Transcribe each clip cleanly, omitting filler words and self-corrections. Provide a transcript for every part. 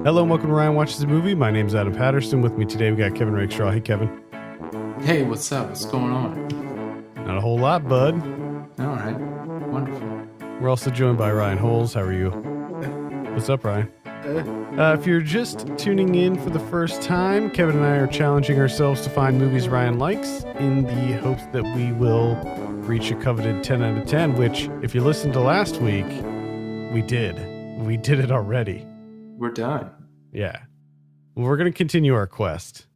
Hello and welcome to Ryan Watches a Movie. My name's Adam Patterson. With me today we got Kevin Rakestraw. Hey, Kevin. Hey, what's up? What's going on? Not a whole lot, bud. All right. Wonderful. We're also joined by Ryan Holes. How are you? What's up, Ryan? If you're just tuning in for the first time, Kevin and I are challenging ourselves to find movies Ryan likes in the hopes that we will reach a coveted 10 out of 10, which, if you listened to last week, we did. We did it already. We're done. Yeah. Well, we're going to continue our quest.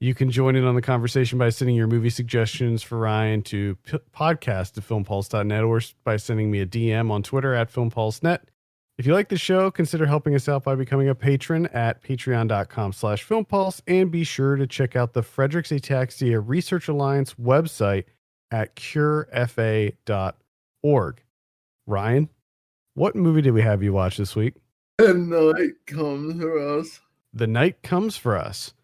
You can join in on the conversation by sending your movie suggestions for Ryan to podcast at filmpulse.net or by sending me a DM on Twitter at filmpulse.net. If you like the show, consider helping us out by becoming a patron at patreon.com/filmpulse, and be sure to check out the Friedreich's Ataxia Research Alliance website at curefa.org. Ryan, what movie did we have you watch this week? The Night Comes for Us. The Night Comes for Us.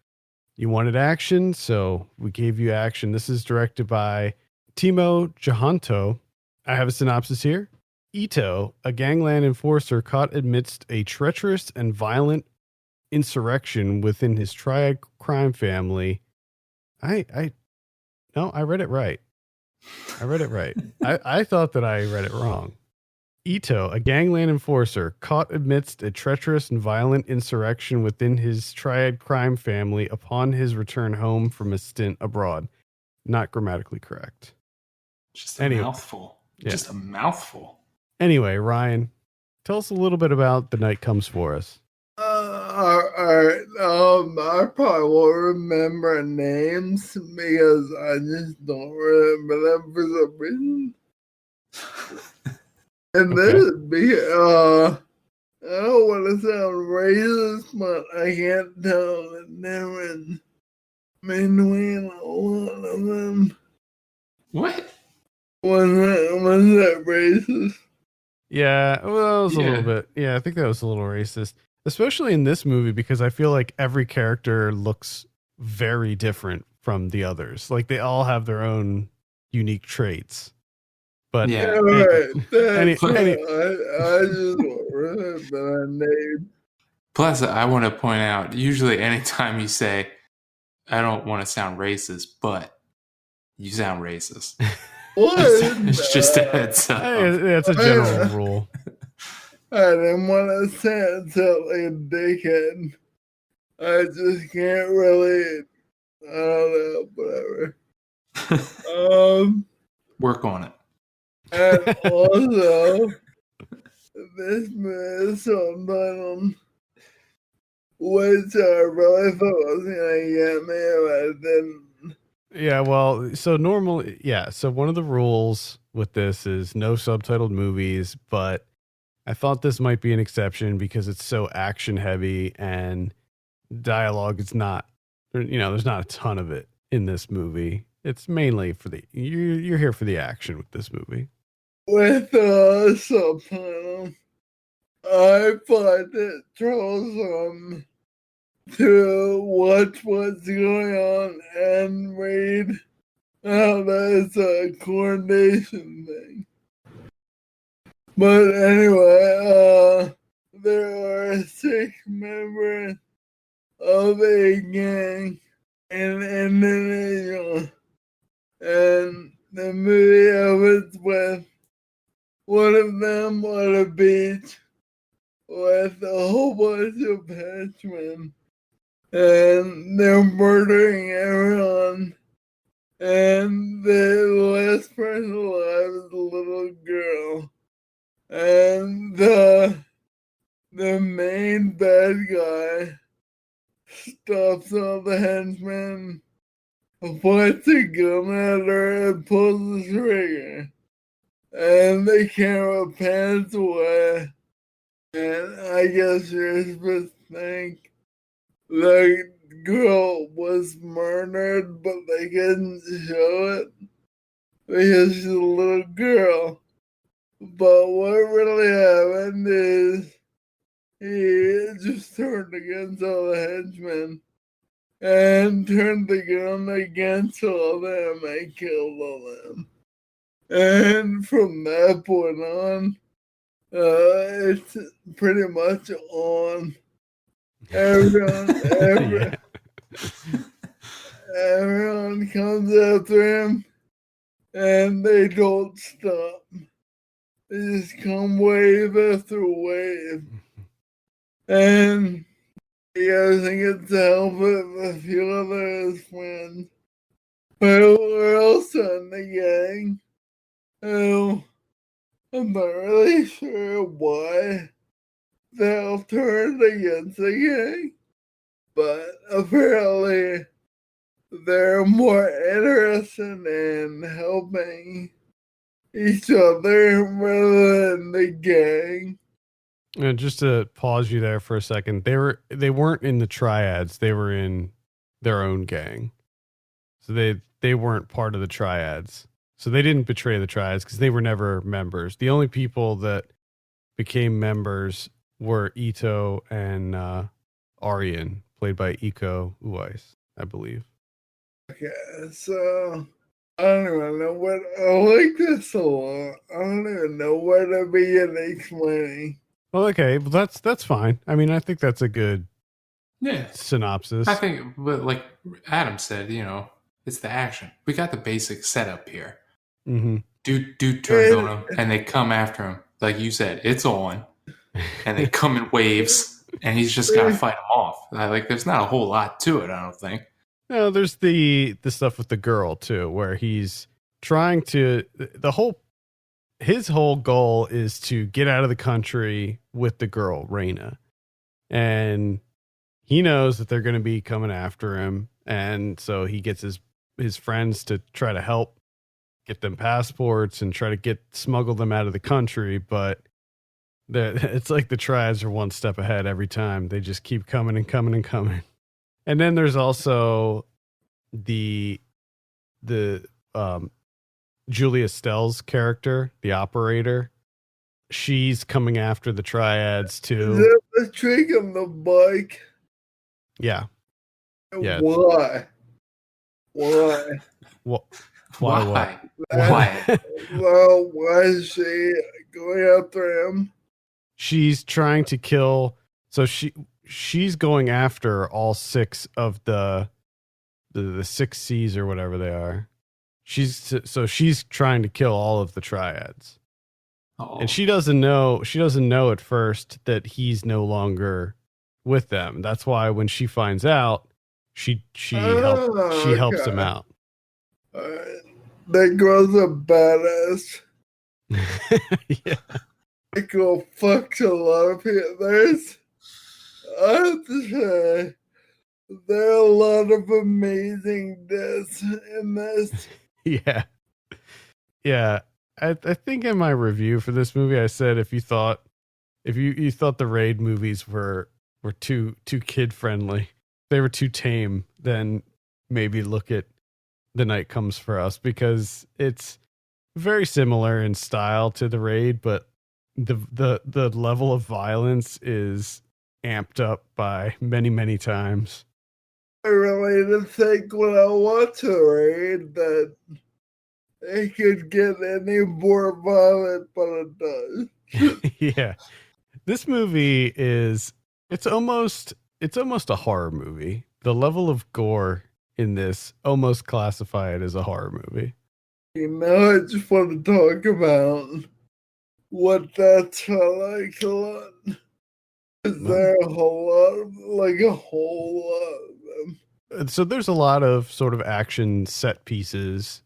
You wanted action, so we gave you action. This is directed by Timo Tjahjanto. I have a synopsis here. Ito, a gangland enforcer caught amidst a treacherous and violent insurrection within his triad crime family. I read it right. I thought that I read it wrong. Ito, a gangland enforcer caught amidst a treacherous and violent insurrection within his triad crime family upon his return home from a stint abroad. Not grammatically correct. Just a mouthful. Yeah. Just a mouthful. Anyway, Ryan, tell us a little bit about The Night Comes for Us. Alright, I probably won't remember names because I just don't remember them for some reason. And Okay. this would be, I don't want to sound racist, but I can't tell the difference between a lot of them. What? Was that racist? Yeah, well, it was a little bit. Yeah, I think that was a little racist, especially in this movie, because I feel like every character looks very different from the others. Like they all have their own unique traits. But yeah, right. I just don't remember that name. Plus, I want to point out, usually anytime you say, I don't want to sound racist, but you sound racist. It's just a heads up. It's a general rule. I didn't want to sound like a dickhead. I just can't really. I don't know. Whatever. Work on it. And also, this movie is subtitles, which I really thought was gonna get me, but it didn't. Yeah, well, so normally, so one of the rules with this is no subtitled movies, but I thought this might be an exception because it's so action heavy and dialogue is not, there's not a ton of it in this movie. It's mainly for you're here for the action with this movie. With subtitles, I find it troublesome to watch what's going on and read how that's a coordination thing. But anyway, there are 6 members of a gang in Indonesia, and the movie opens with one of them on a beach with a whole bunch of henchmen, and they're murdering everyone. And the last person alive is a little girl. And the main bad guy stops all the henchmen, points a gun at her, and pulls the trigger. And the camera pans away. And I guess you're supposed to think the girl was murdered, but they couldn't show it because she's a little girl. But what really happened is he just turned against all the henchmen and turned the gun against all of them and killed all of them. And from that point on, it's pretty much on everyone, everyone comes after him, and they don't stop. They just come wave after wave. And he doesn't get to help it with a few other his friends who are also in the gang. Who I'm not really sure why they all turned against the gang, but apparently they're more interested in helping each other rather than the gang. Just to pause you there for a second, they weren't in the triads, they were in their own gang. So they weren't part of the triads. So they didn't betray the triads because they were never members. The only people that became members were Ito and Aryan, played by Iko Uwais, I believe. Okay, so I don't even know what I like this a lot. I don't even know where to begin explaining. Well, okay, well that's fine. I mean, I think that's a good synopsis. I think, but like Adam said, it's the action. We got the basic setup here. Mm-hmm. Dude turned on him, and they come after him. Like you said, it's on, and they come in waves, and he's just got to fight them off. Like, there's not a whole lot to it, I don't think. No, there's the stuff with the girl too, where he's trying to his whole goal is to get out of the country with the girl, Raina. And he knows that they're going to be coming after him. And so he gets his friends to try to help get them passports and try to smuggle them out of the country. But it's like the triads are one step ahead every time. They just keep coming and coming and coming. And then there's also the Julia Stell's character, the operator. She's coming after the triads too. Is that the trick on the bike? Yeah. Why? Why? Why? Well, why is she going after him? She's trying to kill. So she's going after all 6 of the 6 C's or whatever they are. She's trying to kill all of the triads. Uh-oh. And she doesn't know at first that he's no longer with them. That's why when she finds out, she helps him out. That girl's a badass. Yeah. That girl fucks a lot of people. I have to say, there are a lot of amazing deaths in this. Yeah. Yeah. I think in my review for this movie, I said if you thought the Raid movies were too kid friendly, they were too tame, then maybe look at The Night Comes for Us, because it's very similar in style to the Raid, but the level of violence is amped up by many, many times. I really didn't think when I watched the Raid that it could get any more violent, but it does. Yeah. This movie it's almost a horror movie. The level of gore in this almost classify it as a horror movie. I just want to talk about what that's like a lot. Is there a whole lot of them? So there's a lot of sort of action set pieces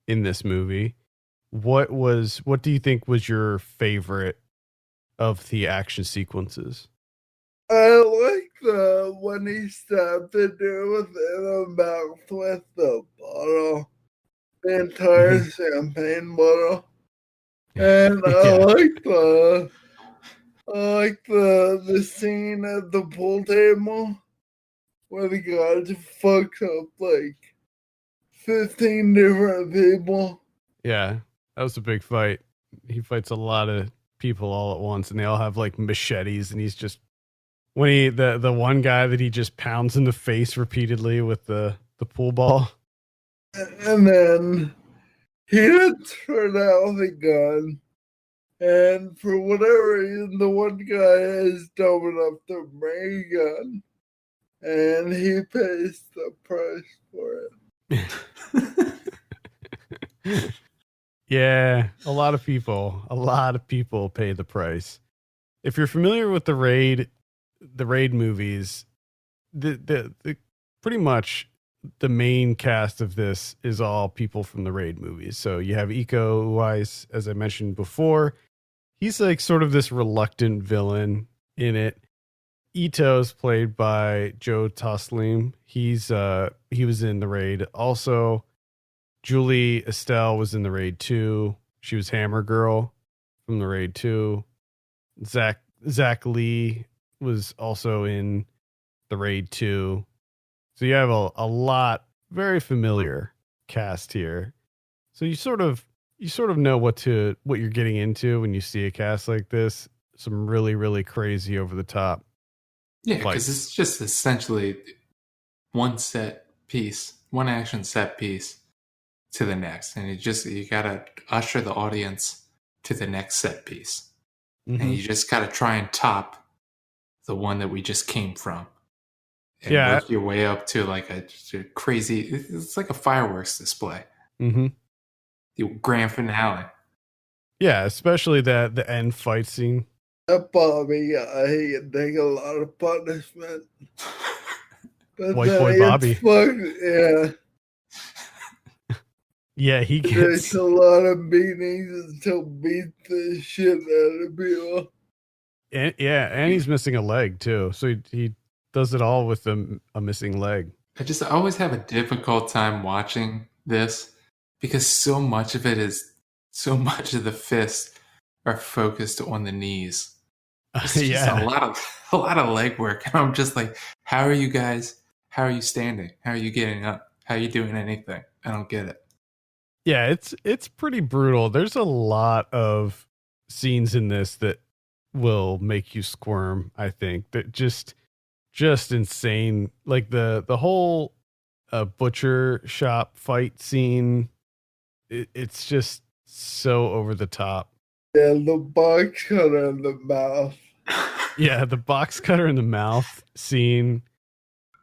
in this movie. What do you think was your favorite of the action sequences? I like when he stabbed the dude in the mouth with the bottle, the entire champagne bottle, and I like the scene at the pool table where the guy just fucks up like 15 different people. Yeah, that was a big fight. He fights a lot of people all at once, and they all have like machetes, and he's just the one guy that he just pounds in the face repeatedly with the pool ball. And then he had turned out the gun, and for whatever reason, the one guy is dumb enough to bring a gun. and he pays the price for it. Yeah, a lot of people pay the price. If you're familiar with the Raid movies, the pretty much the main cast of this is all people from the Raid movies. So you have Iko Uwais, as I mentioned before. He's like sort of this reluctant villain in it. Ito's played by Joe Taslim. He was in the Raid. Also, Julie Estelle was in the Raid 2. She was Hammer Girl from the Raid 2. Zach Lee was also in the Raid 2. So you have a lot, very familiar cast here. So you sort of know what you're getting into when you see a cast like this. Some really, really crazy over the top. Yeah, because it's just essentially one set piece, one action set piece to the next. And you gotta usher the audience to the next set piece. Mm-hmm. And you just gotta try and top the one that we just came from. And work your way up to like a crazy, it's like a fireworks display. Mm-hmm. The grand finale. Yeah, especially the end fight scene. That Bobby guy, he can take a lot of punishment. White boy Bobby. Yeah. Yeah, he gets takes a lot of beatings until beat the shit out of people. And he's missing a leg too. So he does it all with a missing leg. I always have a difficult time watching this because so much of the fists are focused on the knees. It's just a lot of leg work. And I'm just like, how are you guys? How are you standing? How are you getting up? How are you doing anything? I don't get it. Yeah, it's pretty brutal. There's a lot of scenes in this that will make you squirm, I think. That just insane. Like the whole butcher shop fight scene, it's just so over the top. Yeah, the box cutter in the mouth. Yeah, the box cutter in the mouth scene.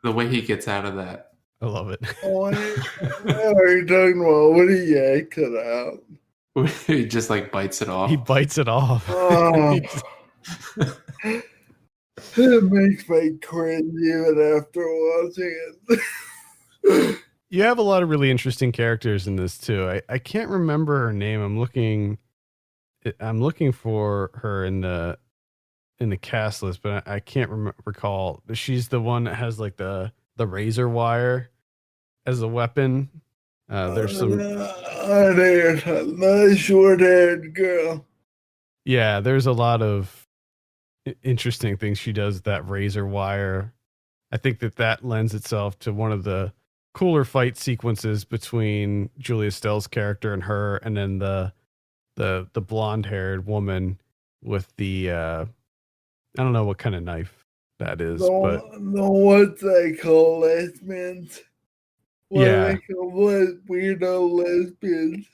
The way he gets out of that. I love it. What are you talking about? What do you yank it out? He just like bites it off. He bites it off. Oh. It makes me cringe even after watching it. You have a lot of really interesting characters in this too. I can't remember her name. I'm looking for her in the cast list, but I can't recall. She's the one that has like the razor wire as a weapon. There's some nice short-haired girl. Yeah, there's a lot of interesting things she does with that razor wire. I think that lends itself to one of the cooler fight sequences between Julia Stell's character and her, and then the blonde-haired woman with the I don't know what kind of knife that is, but what they call lesbians. They call weirdo lesbians.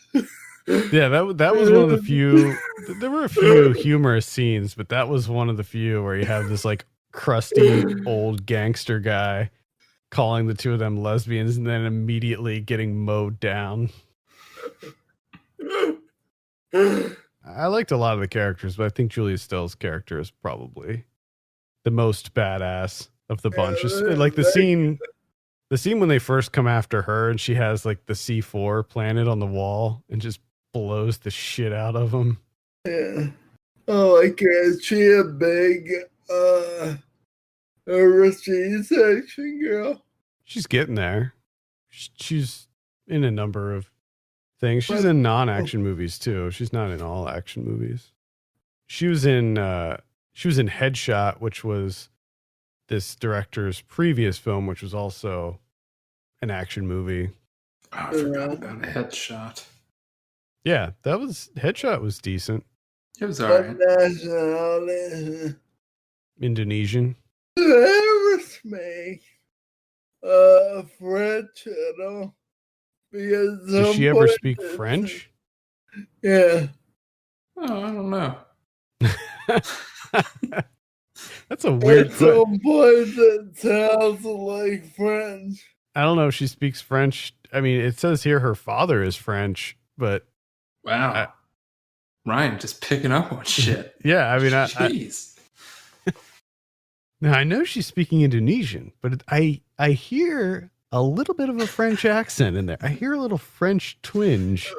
Yeah, that was one of the few. There were a few humorous scenes, but that was one of the few where you have this like crusty old gangster guy calling the two of them lesbians and then immediately getting mowed down. I liked a lot of the characters, but I think Julia Stell's character is probably the most badass of the bunch. Like the scene when they first come after her and she has like the C4 planted on the wall and just blows the shit out of them. Yeah. Oh, like she a big overseas action girl. She's getting there. She's in a number of things. She's in non-action movies too. She's not in all action movies. She was in Headshot, which was this director's previous film, which was also an action movie. Oh, I forgot about Headshot. Yeah, Headshot was decent. It was alright. Indonesian. Me. French at all. Because does she ever speak French? Yeah. Oh, I don't know. That's That's a weird At some point, it sounds like French. I don't know if she speaks French. I mean, it says here her father is French, but wow, Ryan just picking up on shit. Yeah, I mean, jeez. Now I know she's speaking Indonesian, but I hear a little bit of a French accent in there. I hear a little French twinge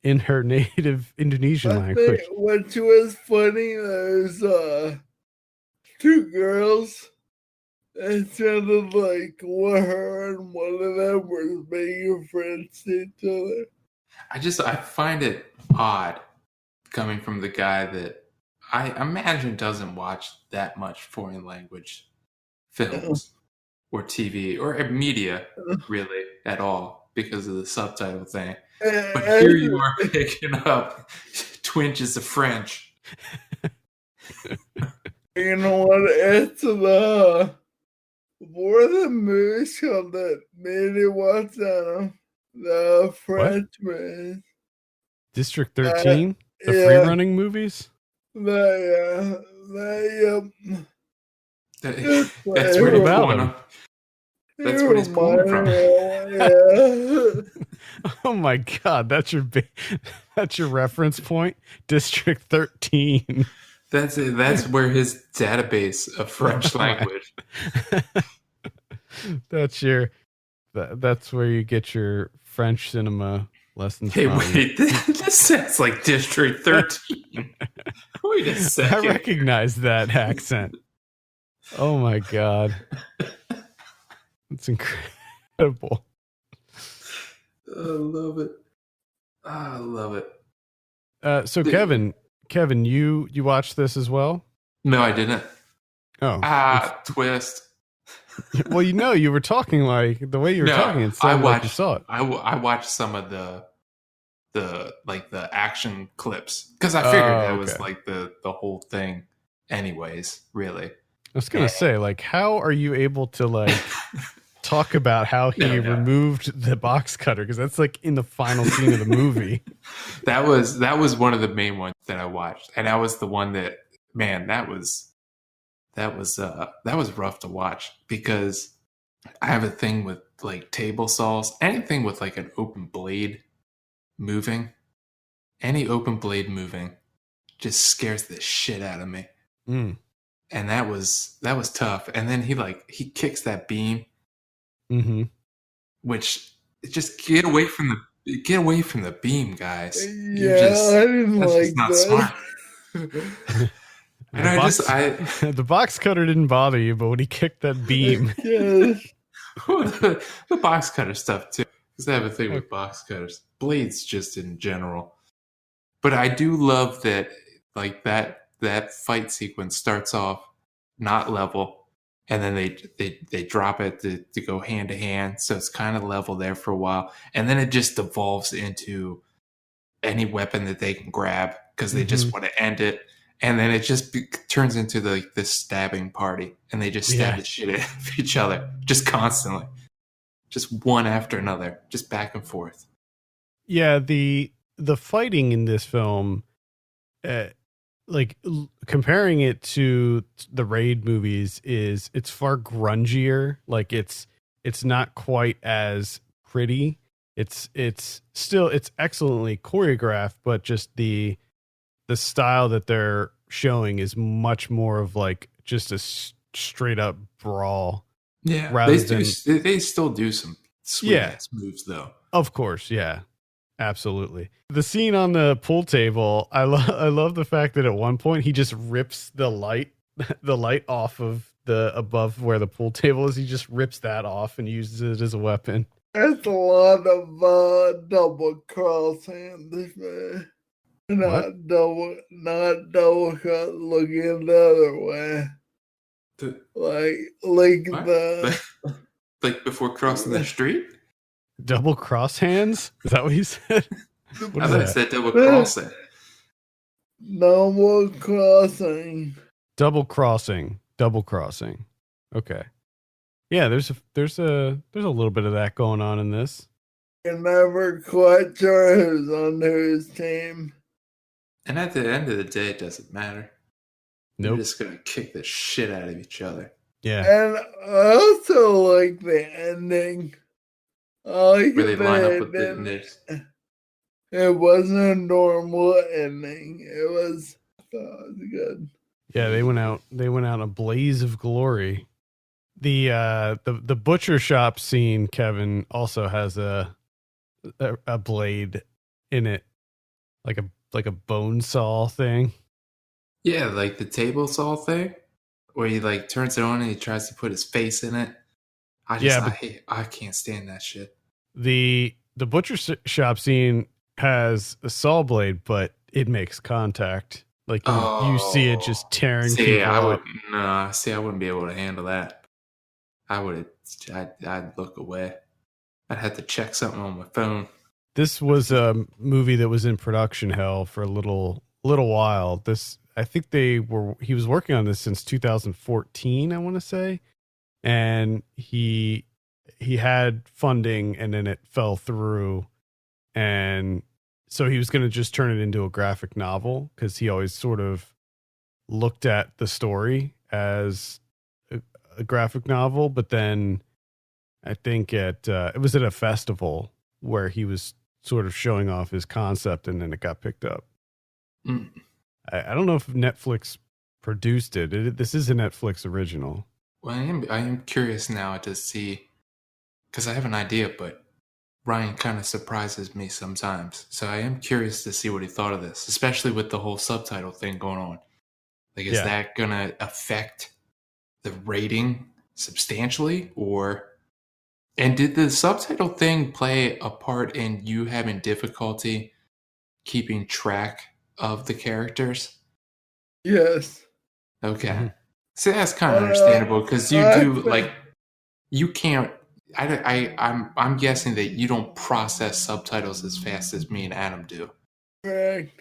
in her native Indonesian language. What was funny, there's two girls. It sounded like her and one of them were making friends to each other. I find it odd coming from the guy that I imagine doesn't watch that much foreign language films or TV or media really at all because of the subtitle thing. But here you are picking up twinges of French. You know what? It's the movies called that made it watch the French man. District 13? The free running movies? That's what about him. That's what he's pulling from. Oh my god, that's your reference point. District 13. That's it. That's where his database of French language. That's where you get your French cinema lessons. Hey, from. wait, this sounds like District 13. Wait a second. I recognize that accent. Oh my god. It's incredible. I love it. I love it. So Kevin, you watched this as well? No, I didn't. Oh. Twist. Well, you were talking like the way you were talking. It sounded like you saw it. I watched some of the action clips because I figured that was like the whole thing, anyways. Really, I was gonna say, like, how are you able to like talk about how he removed the box cutter? Because that's like in the final scene of the movie. That was one of the main ones that I watched, and that was the one that, man, that was rough to watch because I have a thing with like table saws, anything with like an open blade moving, any open blade moving just scares the shit out of me. And that was tough. And then he kicks that beam, which just get away from the beam, guys. I didn't like not that. Smart. And the box cutter didn't bother you, but when he kicked that beam, the box cutter stuff too. Because I have a thing with box cutters, blades just in general. But I do love that, like that fight sequence starts off not level, and then they drop it to go hand to hand, so it's kind of level there for a while, and then it just devolves into any weapon that they can grab because they just want to end it. And then it just turns into this stabbing party, and they just stab the shit out of each other, just constantly, just one after another, just back and forth. Yeah, the fighting in this film, comparing it to the Raid movies, it's far grungier. Like it's not quite as pretty. It's excellently choreographed, but just the style that they're showing is much more of like just a straight up brawl. Yeah, they still do some sweet ass moves though. Of course, yeah, absolutely. The scene on the pool table, I love the fact that at one point he just rips the light off of the above where the pool table is. He just rips that off and uses it as a weapon. That's a lot of double crossing this man. Not double cut, looking the other way. Like before crossing the street? Double cross hands? Is that what you said? I thought you said double crossing. Double crossing. Double crossing. Okay. Yeah, there's a little bit of that going on in this. You're never quite sure who's on whose team. And at the end of the day, it doesn't matter. They're just gonna kick the shit out of each other. Yeah. And I also like the ending. Where they line up with the nits. It wasn't a normal ending. It was good. Yeah, they went out in a blaze of glory. The butcher shop scene, Kevin, also has a blade in it, like a bone saw thing. Yeah, like the table saw thing, where he like turns it on and he tries to put his face in it. I can't stand that shit. The butcher shop scene has a saw blade, but it makes contact. Like you see it just tearing people up. I wouldn't be able to handle that. I'd look away. I'd have to check something on my phone. This was a movie that was in production hell for a little while. I think he was working on this since 2014, I want to say. And he had funding and then it fell through. And so he was going to just turn it into a graphic novel because he always sort of looked at the story as a graphic novel. But then I think it was at a festival where he was sort of showing off his concept and then it got picked up. Mm. I don't know if Netflix produced it. This is a Netflix original. Well, I am curious now to see, because I have an idea, but Ryan kind of surprises me sometimes. So I am curious to see what he thought of this, especially with the whole subtitle thing going on. Like, is that going to affect the rating substantially? And did the subtitle thing play a part in you having difficulty keeping track of the characters? Yes. Okay. Mm-hmm. See, that's kind of understandable because you can't. I'm guessing that you don't process subtitles as fast as me and Adam do. Correct.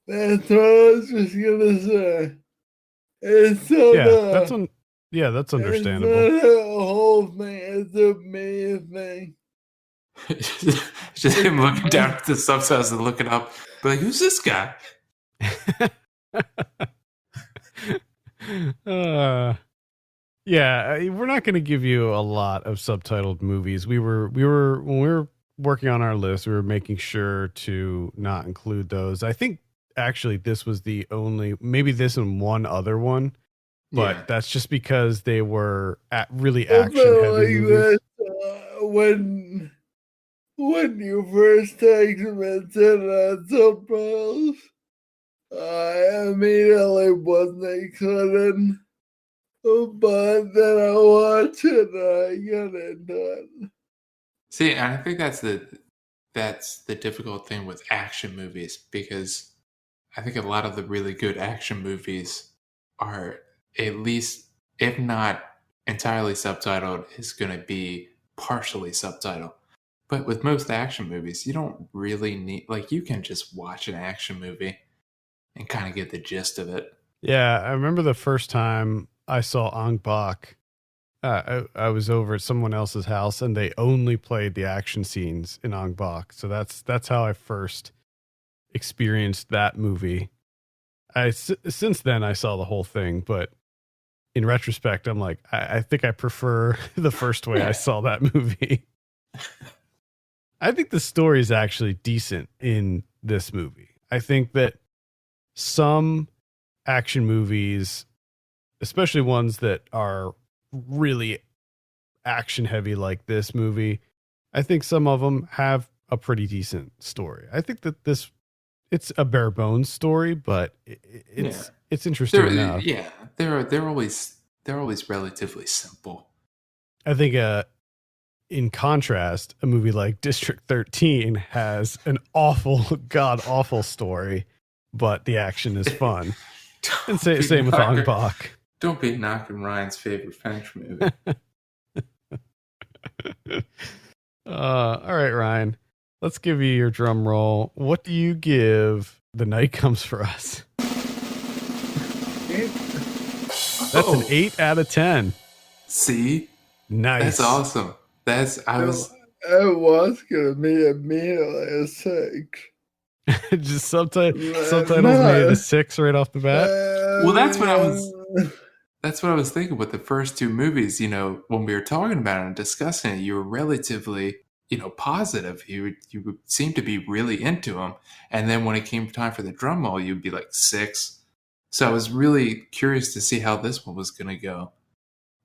That's what I was just gonna say. That's understandable. It's not a whole thing. It's a main thing. Just him looking down at the subtitles and looking up, but like, who's this guy? We're not going to give you a lot of subtitled movies. We were when we were working on our list, we were making sure to not include those. I think actually this was the only, maybe this and one other one, but that's just because they were really action heavy movies. When you first texted me and said that subtitles, I immediately wasn't excited, but then I watched it and I got it done. See, and I think that's the difficult thing with action movies, because I think a lot of the really good action movies are, at least, if not entirely subtitled, is going to be partially subtitled. But with most action movies, you don't really need, like, you can just watch an action movie and kind of get the gist of it. Yeah, I remember the first time I saw Ong Bak. I was over at someone else's house and they only played the action scenes in Ong Bak. So that's how I first experienced that movie. Since then I saw the whole thing, but in retrospect, I'm like, I think I prefer the first way I saw that movie. I think the story is actually decent in this movie. I think that some action movies, especially ones that are really action heavy like this movie, I think some of them have a pretty decent story. I think that it's a bare bones story, but it's interesting enough. Yeah, they're always relatively simple. I think in contrast, a movie like District 13 has an awful, god awful story, but the action is fun. And same with Ong Bak. Don't be knocking Ryan's favorite French movie. All right, Ryan. Let's give you your drum roll. What do you give The Night Comes for Us? That's an 8 out of 10. See? Nice. That's awesome. I was gonna be immediately a 6. Just subtitles made it a 6 right off the bat. Well, that's what I was thinking with the first two movies. When we were talking about it and discussing it, you were relatively, positive. You would seem to be really into them. And then when it came time for the drum roll, you'd be like 6. So I was really curious to see how this one was going to go.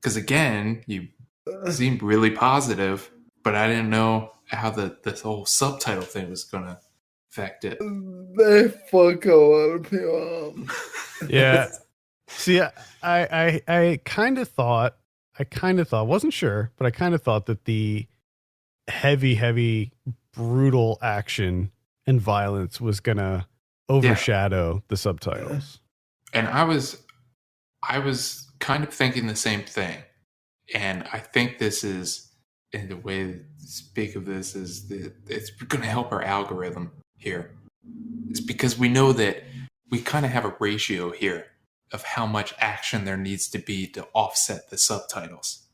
Because again, you seemed really positive, but I didn't know how this whole subtitle thing was going to affect it. They fuck a lot of people up. Yeah. See, I kind of thought, wasn't sure, but I kind of thought that the heavy, brutal action and violence was going to overshadow the subtitles. And I was kind of thinking the same thing. And I think this is, in the way to speak of this, is that it's going to help our algorithm here. It's because we know that we kind of have a ratio here of how much action there needs to be to offset the subtitles.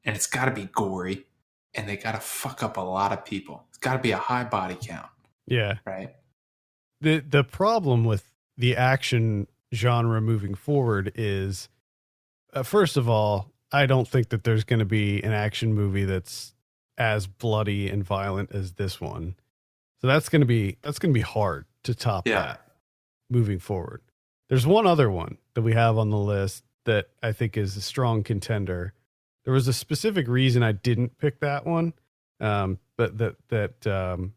And it's got to be gory, and they got to fuck up a lot of people. It's got to be a high body count. Yeah. Right? The problem with the action genre moving forward is, first of all, I don't think that there's going to be an action movie that's as bloody and violent as this one. So that's going to be hard to top that moving forward. There's one other one that we have on the list that I think is a strong contender. There was a specific reason I didn't pick that one, but that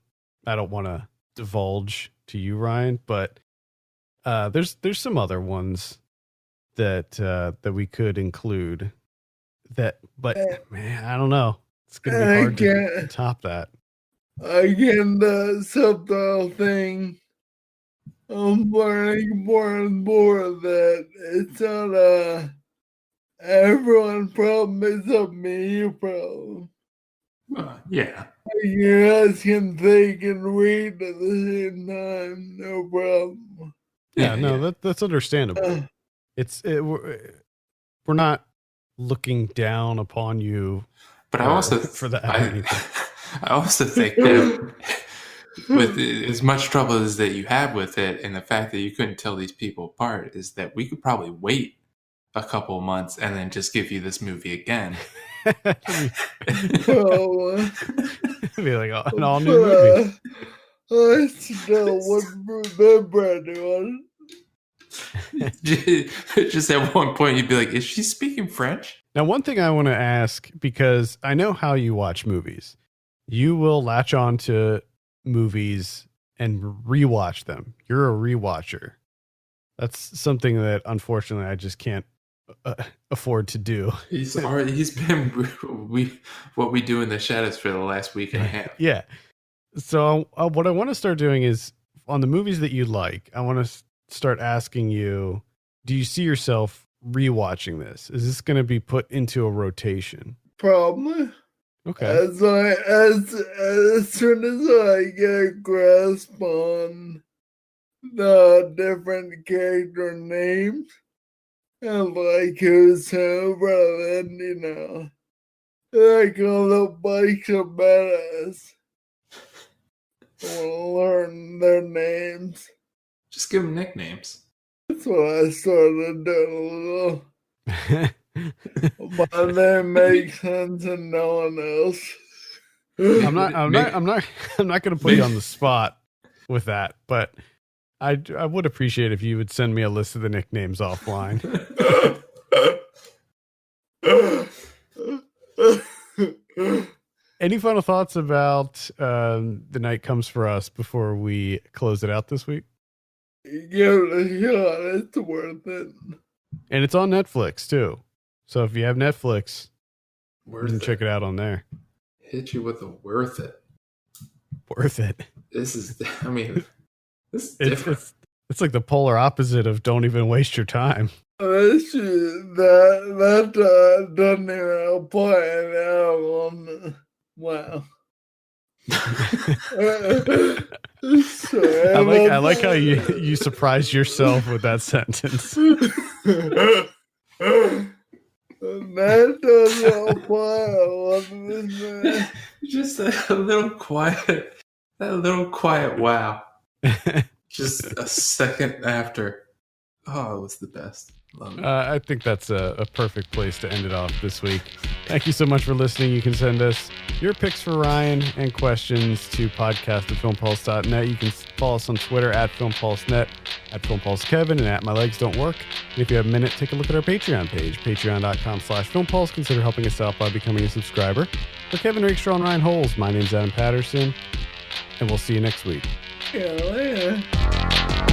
I don't want to divulge to you, Ryan. But there's some other ones that we could include. But man, I don't know. It's gonna be hard to top that. Again, the subtitle thing. I'm learning more and more that it's not everyone's problem, it's a me problem. Yeah. You guys can think and read at the same time, no problem. Yeah, that's understandable. We're not looking down upon you, but I also for that. I also think that with as much trouble as that you had with it, and the fact that you couldn't tell these people apart, is that we could probably wait a couple of months and then just give you this movie again. Be like an all new movie. I still wouldn't remember anyone. Just at one point, you'd be like, "Is she speaking French?" Now, one thing I want to ask, because I know how you watch movies. You will latch on to movies and rewatch them. You're a rewatcher. That's something that, unfortunately, I just can't afford to do. He's been what we do in the shadows for the last week and a half. Yeah. So what I want to start doing is, on the movies that you like, I want to start asking you, do you see yourself rewatching this? Is this going to be put into a rotation? Probably. Okay. As soon as I get a grasp on the different character names and like who's who, then like all the bikes are badass. I'll learn their names. Just give them nicknames. That's what I started doing a little. My name makes sense and no one else. I'm not going to put you on the spot with that, but I would appreciate if you would send me a list of the nicknames offline. Any final thoughts about The Night Comes for Us before we close it out this week? Give it a shot. It's worth it. And it's on Netflix too. So if you have Netflix, you can check it out on there. Hit you with a worth it. Worth it. This is different. It's like the polar opposite of don't even waste your time. That doesn't even apply now on wow. Sorry, I like how you surprised yourself with that sentence. That doesn't apply on this. Just a little quiet. That little quiet wow. Just a second after. Oh, it was the best. Love it. I think that's a perfect place to end it off this week. Thank you so much for listening. You can send us your picks for Ryan and questions to podcast@filmpulse.net. You can follow us on Twitter @FilmPulseNet, @FilmPulseKevin, and @MyLegs.Don't.Work. And if you have a minute, take a look at our Patreon page, patreon.com/FilmPulse. Consider helping us out by becoming a subscriber. For Kevin Rakestraw and Ryan Holes, my name's Adam Patterson, and we'll see you next week. See you later.